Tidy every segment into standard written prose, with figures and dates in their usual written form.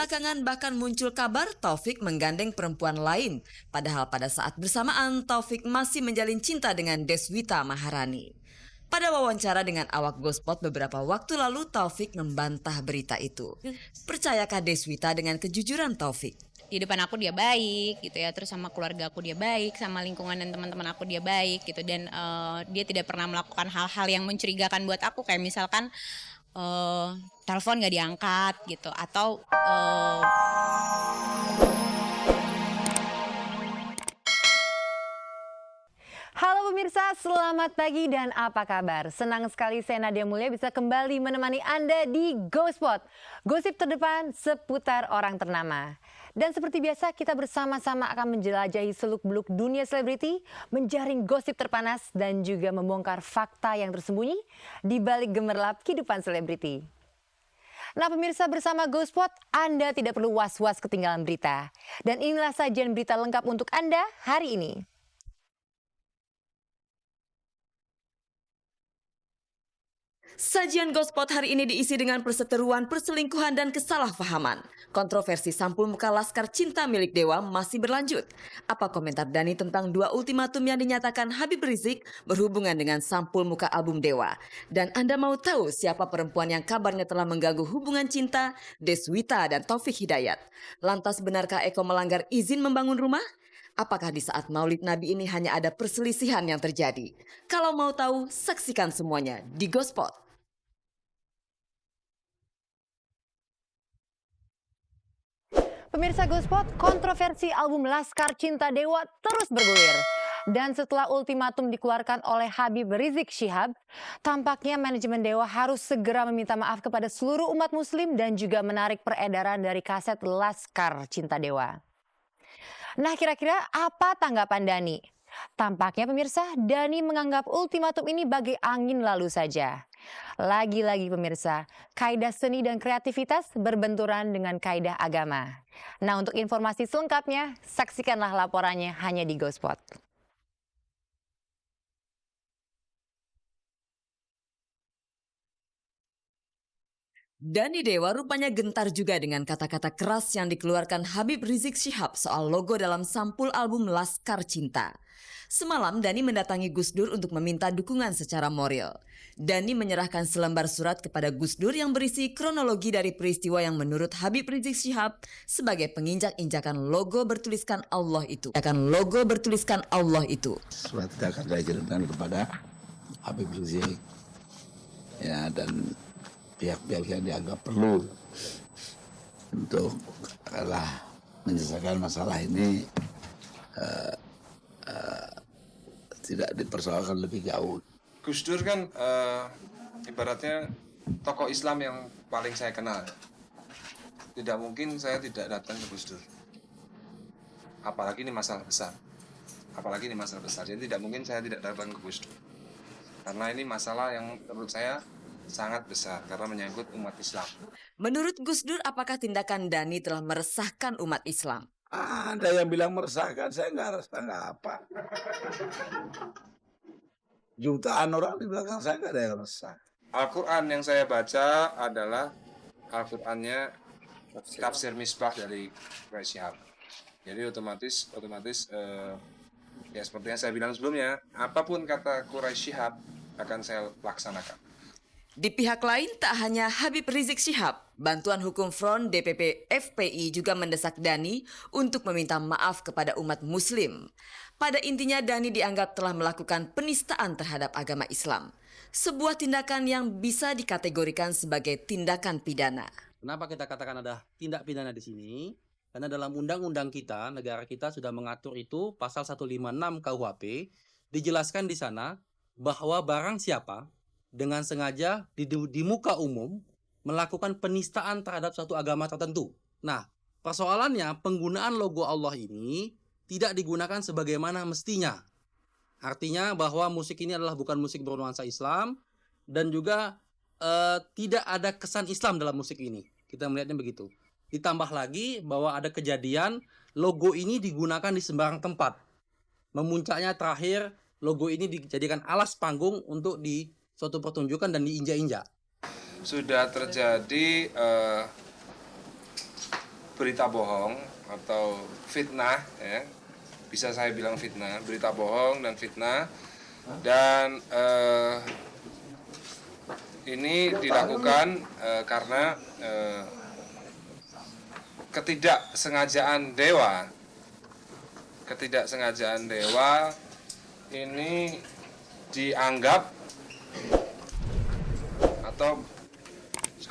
Belakangan bahkan muncul kabar Taufik menggandeng perempuan lain. Padahal pada saat bersamaan Taufik masih menjalin cinta dengan Deswita Maharani. Pada wawancara dengan awak Gospot beberapa waktu lalu, Taufik membantah berita itu. Percayakah Deswita dengan kejujuran Taufik? Di depan aku dia baik gitu ya, terus sama keluarga aku dia baik, sama lingkungan dan teman-teman aku dia baik gitu, dan dia tidak pernah melakukan hal-hal yang mencurigakan buat aku, kayak misalkan telepon gak diangkat gitu, atau Halo pemirsa, selamat pagi dan apa kabar? Senang sekali saya Nadia Mulya bisa kembali menemani Anda di GoSpot. Gosip terdepan seputar orang ternama. Dan seperti biasa kita bersama-sama akan menjelajahi seluk-beluk dunia selebriti, menjaring gosip terpanas dan juga membongkar fakta yang tersembunyi di balik gemerlap kehidupan selebriti. Nah pemirsa, bersama GoSpot Anda tidak perlu was-was ketinggalan berita. Dan inilah sajian berita lengkap untuk Anda hari ini. Sajian Gospot hari ini diisi dengan perseteruan, perselingkuhan, dan kesalahpahaman. Kontroversi sampul muka Laskar Cinta milik Dewa masih berlanjut. Apa komentar Dhani tentang dua ultimatum yang dinyatakan Habib Rizik berhubungan dengan sampul muka album Dewa? Dan Anda mau tahu siapa perempuan yang kabarnya telah mengganggu hubungan cinta Deswita dan Taufik Hidayat? Lantas benarkah Eko melanggar izin membangun rumah? Apakah di saat Maulid Nabi ini hanya ada perselisihan yang terjadi? Kalau mau tahu, saksikan semuanya di Gospot. Pemirsa GoSpot, kontroversi album Laskar Cinta Dewa terus bergulir. Dan setelah ultimatum dikeluarkan oleh Habib Rizik Syihab, tampaknya manajemen Dewa harus segera meminta maaf kepada seluruh umat muslim dan juga menarik peredaran dari kaset Laskar Cinta Dewa. Nah kira-kira apa tanggapan Dhani? Tampaknya pemirsa, Dhani menganggap ultimatum ini bagai angin lalu saja. Lagi-lagi pemirsa, kaidah seni dan kreativitas berbenturan dengan kaidah agama. Nah untuk informasi selengkapnya, saksikanlah laporannya hanya di GoSpot. Dhani Dewa rupanya gentar juga dengan kata-kata keras yang dikeluarkan Habib Rizik Syihab soal logo dalam sampul album Laskar Cinta. Semalam Dhani mendatangi Gus Dur untuk meminta dukungan secara moral. Dhani menyerahkan selembar surat kepada Gus Dur yang berisi kronologi dari peristiwa yang menurut Habib Rizik Syihab sebagai penginjak-injakan logo bertuliskan Allah itu. Surat itu akan saya kirimkan kepada Habib Rizik, ya, dan pihak-pihak yang dianggap perlu untuk menyelesaikan masalah ini tidak dipersoalkan lebih jauh. Gus Dur kan ibaratnya tokoh Islam yang paling saya kenal. Tidak mungkin saya tidak datang ke Gus Dur. Apalagi ini masalah besar. Jadi tidak mungkin saya tidak datang ke Gus Dur. Karena ini masalah yang menurut saya sangat besar karena menyangkut umat Islam. Menurut Gus Dur, apakah tindakan Dhani telah meresahkan umat Islam? Ada yang bilang meresahkan, saya nggak resah, nggak apa. Jutaan orang di belakang saya nggak ada yang resah. Al-Quran yang saya baca adalah Al-Qurannya tafsir Misbah dari Quraisy Shihab. Jadi otomatis ya seperti yang saya bilang sebelumnya, apapun kata Quraisy Shihab akan saya laksanakan. Di pihak lain, tak hanya Habib Rizik Syihab, Bantuan Hukum Front DPP FPI juga mendesak Dhani untuk meminta maaf kepada umat muslim. Pada intinya Dhani dianggap telah melakukan penistaan terhadap agama Islam. Sebuah tindakan yang bisa dikategorikan sebagai tindakan pidana. Kenapa kita katakan ada tindak pidana di sini? Karena dalam undang-undang kita, negara kita sudah mengatur itu, pasal 156 KUHP, dijelaskan di sana bahwa barang siapa dengan sengaja di muka umum melakukan penistaan terhadap suatu agama tertentu. Nah, persoalannya penggunaan logo Allah ini tidak digunakan sebagaimana mestinya. Artinya bahwa musik ini adalah bukan musik bernuansa Islam dan juga tidak ada kesan Islam dalam musik ini. Kita melihatnya begitu. Ditambah lagi bahwa ada kejadian logo ini digunakan di sembarang tempat. Memuncaknya terakhir logo ini dijadikan alas panggung untuk di suatu pertunjukan dan diinjak-injak. Sudah terjadi berita bohong atau fitnah, ya, bisa saya bilang fitnah, berita bohong dan fitnah, dan ini dilakukan karena ketidaksengajaan Dewa ini dianggap atau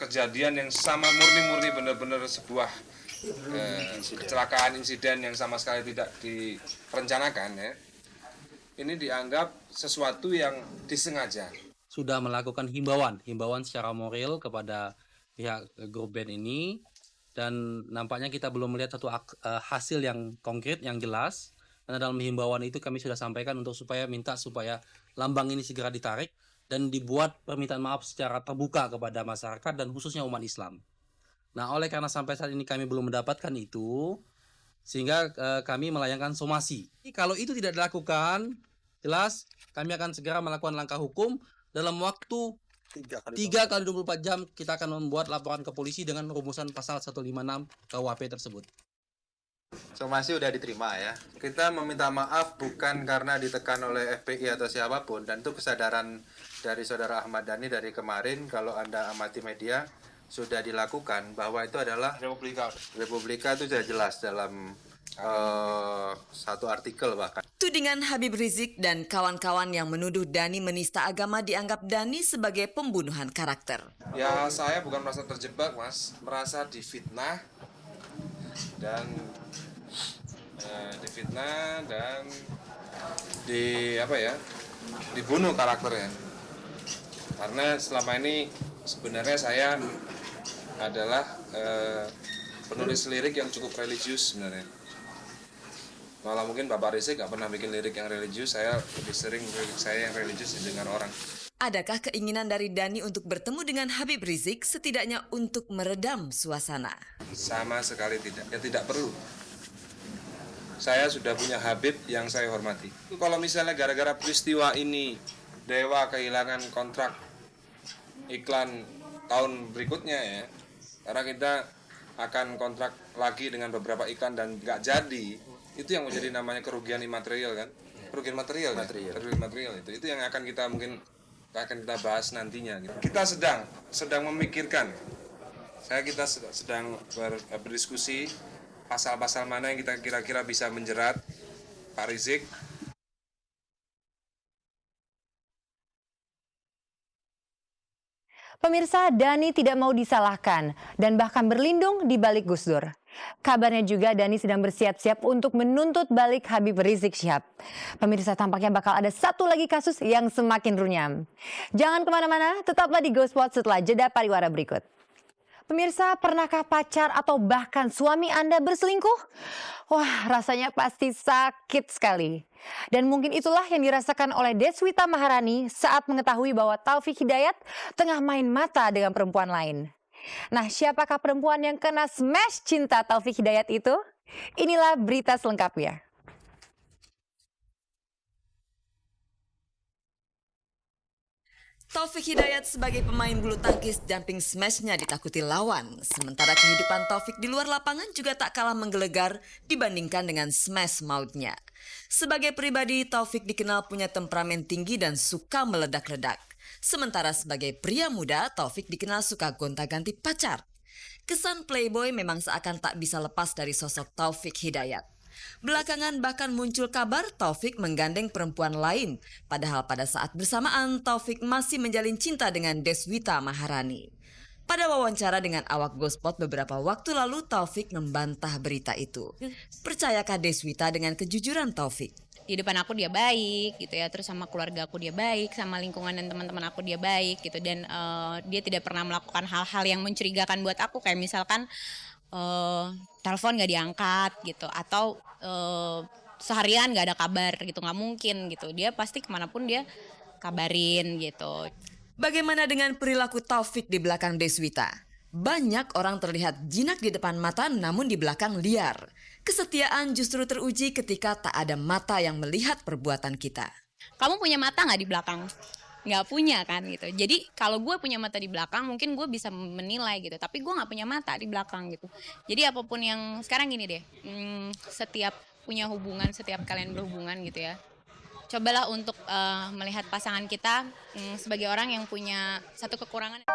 kejadian yang sama murni benar-benar sebuah kecelakaan, insiden yang sama sekali tidak direncanakan, ya. Ini dianggap sesuatu yang disengaja. Sudah melakukan himbauan secara moral kepada pihak grup band ini, dan nampaknya kita belum melihat satu hasil yang konkret yang jelas. Karena dalam himbauan itu kami sudah sampaikan minta supaya lambang ini segera ditarik dan dibuat permintaan maaf secara terbuka kepada masyarakat dan khususnya umat Islam. Nah, oleh karena sampai saat ini kami belum mendapatkan itu, sehingga kami melayangkan somasi. Kalau itu tidak dilakukan, jelas kami akan segera melakukan langkah hukum. Dalam waktu 3 kali 24 jam kita akan membuat laporan ke polisi dengan rumusan pasal 156 KUHP tersebut. Somasi udah diterima ya. Kita meminta maaf bukan karena ditekan oleh FPI atau siapapun, dan itu kesadaran dari saudara Ahmad Dhani dari kemarin. Kalau Anda amati media sudah dilakukan bahwa itu adalah Republika itu sudah jelas dalam satu artikel bahkan. Tudingan Habib Rizik dan kawan-kawan yang menuduh Dhani menista agama dianggap Dhani sebagai pembunuhan karakter. Ya, saya bukan merasa terjebak, Mas, merasa difitnah dan dibunuh karakternya. Karena selama ini sebenarnya saya adalah penulis lirik yang cukup religius sebenarnya. Malah mungkin Bapak Rizik gak pernah bikin lirik yang religius, saya lebih sering lirik saya yang religius didengar orang. Adakah keinginan dari Dhani untuk bertemu dengan Habib Rizik setidaknya untuk meredam suasana? Sama sekali tidak, ya tidak perlu. Saya sudah punya Habib yang saya hormati. Kalau misalnya gara-gara peristiwa ini Dewa kehilangan kontrak iklan tahun berikutnya, ya, karena kita akan kontrak lagi dengan beberapa iklan dan nggak jadi, itu yang menjadi namanya kerugian imaterial, kan? Kerugian material. Kerugian material itu yang akan kita bahas nantinya. Gitu. Kita sedang memikirkan. Kita sedang berdiskusi pasal-pasal mana yang kita kira-kira bisa menjerat Pak Rizik. Pemirsa, Dhani tidak mau disalahkan dan bahkan berlindung di balik Gus Dur. Kabarnya juga Dhani sedang bersiap-siap untuk menuntut balik Habib Rizik Syihab. Pemirsa, tampaknya bakal ada satu lagi kasus yang semakin runyam. Jangan kemana-mana, tetaplah di GoSpot setelah jeda pariwara berikut. Pemirsa, pernahkah pacar atau bahkan suami Anda berselingkuh? Wah, rasanya pasti sakit sekali. Dan mungkin itulah yang dirasakan oleh Deswita Maharani saat mengetahui bahwa Taufik Hidayat tengah main mata dengan perempuan lain. Nah, siapakah perempuan yang kena smash cinta Taufik Hidayat itu? Inilah berita selengkapnya. Taufik Hidayat sebagai pemain bulu tangkis jumping smash-nya ditakuti lawan. Sementara kehidupan Taufik di luar lapangan juga tak kalah menggelegar dibandingkan dengan smash mautnya. Sebagai pribadi, Taufik dikenal punya temperamen tinggi dan suka meledak-ledak. Sementara sebagai pria muda, Taufik dikenal suka gonta-ganti pacar. Kesan playboy memang seakan tak bisa lepas dari sosok Taufik Hidayat. Belakangan bahkan muncul kabar Taufik menggandeng perempuan lain, padahal pada saat bersamaan Taufik masih menjalin cinta dengan Deswita Maharani. Pada wawancara dengan awak GoSpot beberapa waktu lalu, Taufik membantah berita itu. Percayakah Deswita dengan kejujuran Taufik? Di depan aku dia baik gitu ya, terus sama keluarga aku dia baik, sama lingkungan dan teman-teman aku dia baik gitu, dan dia tidak pernah melakukan hal-hal yang mencurigakan buat aku, kayak misalkan telepon gak diangkat gitu, atau seharian gak ada kabar gitu, nggak mungkin gitu. Dia pasti kemanapun dia kabarin gitu. Bagaimana dengan perilaku Taufik di belakang Deswita? Banyak orang terlihat jinak di depan mata namun di belakang liar. Kesetiaan justru teruji ketika tak ada mata yang melihat perbuatan kita. Kamu punya mata nggak di belakang? nggak punya kan gitu. Jadi kalau gue punya mata di belakang mungkin gue bisa menilai gitu, tapi gue nggak punya mata di belakang gitu. Jadi apapun yang sekarang gini deh, setiap punya hubungan, setiap kalian berhubungan gitu ya, cobalah untuk melihat pasangan kita sebagai orang yang punya satu kekurangan.